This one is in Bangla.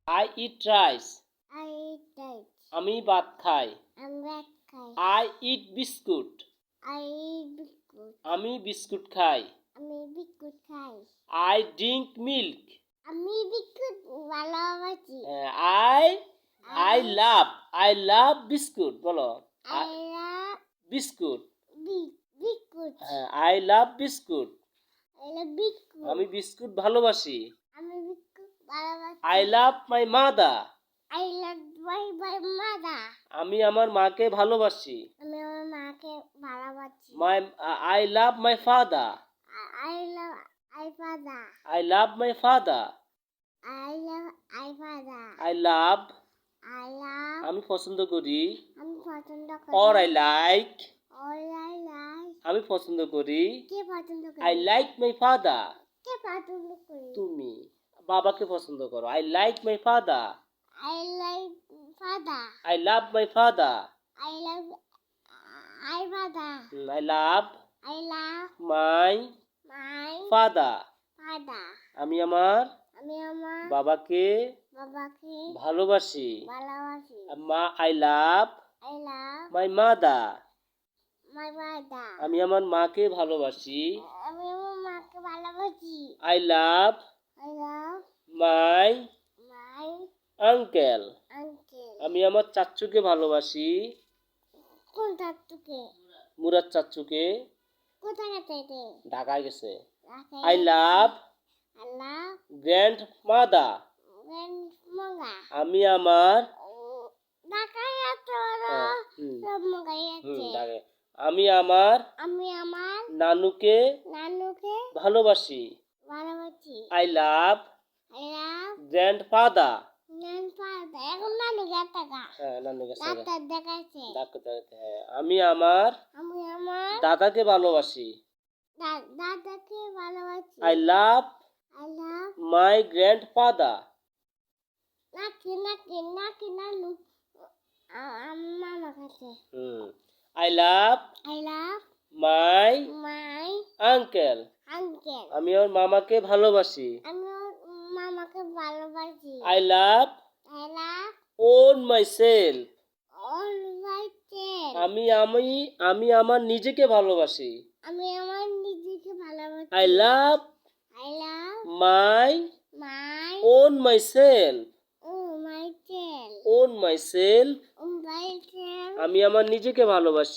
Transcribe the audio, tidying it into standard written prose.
I eat rice. I eat rice. আমি ভাত খাই. I'm red guy. I eat biscuit. I eat biscuit. আমি বিস্কুট খাই. আমি বিস্কুট খাই. I drink milk. আমি বিস্কুট ভালোবাসি. I love biscuit. বলো. I love biscuit. biscuit. I love biscuit. I love biscuit. আমি বিস্কুট ভালোবাসি. আমি বিস্কুট ভালোবাসি. I love my mother. I love my mother. আমি আমার মাকে ভালোবাসি. আমি আমার মাকে ভালোবাসি. I love my father. I love my father. I love my father. I love my father. I love I love. আমি পছন্দ করি. আমি পছন্দ করি. Or I like. Or I like. আমি পছন্দ করি. কে পছন্দ করে? I like my father. কে পছন্দ করে? তুমি বাবাকে পছন্দ করো. I like my father. I like father. I love my father. I love my father. I love I love my my father. father. আমি আমার বাবাকে ভালোবাসি. ভালোবাসি. I love I love my mother. my mother. আমি আমার মাকে ভালোবাসি. আমি আমার মাকে ভালোবাসি. I love my my uncle. uncle. আমি আমার চাচুকে ভালোবাসি. কোন চাচুকে? মুরাদ চাচুকে. কোথায় গেছে? ঢাকায় গেছে. I love grandmother. grandmother. আমি আমার ঢাকায় আছে ঢাকায় আমি আমার নানুকে ভালোবাসি. I love grandfather. এখন নানু গেছে গা. নানু গেছে ডাক্তার দেখাইছে. আমি আমার দাদাকে ভালোবাসি. দাদাকে ভালোবাসি. I love my grandfather. নাকি নানু মামা কাছে. I love my uncle. আমি আমার মামাকে ভালোবাসি. মামাকে ভালোবাসি. I love own myself. আমি আমার নিজেকে ভালোবাসি. আমি আমার নিজেকে ভালোবাসি. I love my own myself. myself. own myself. আমি আমার নিজেকে ভালোবাসি.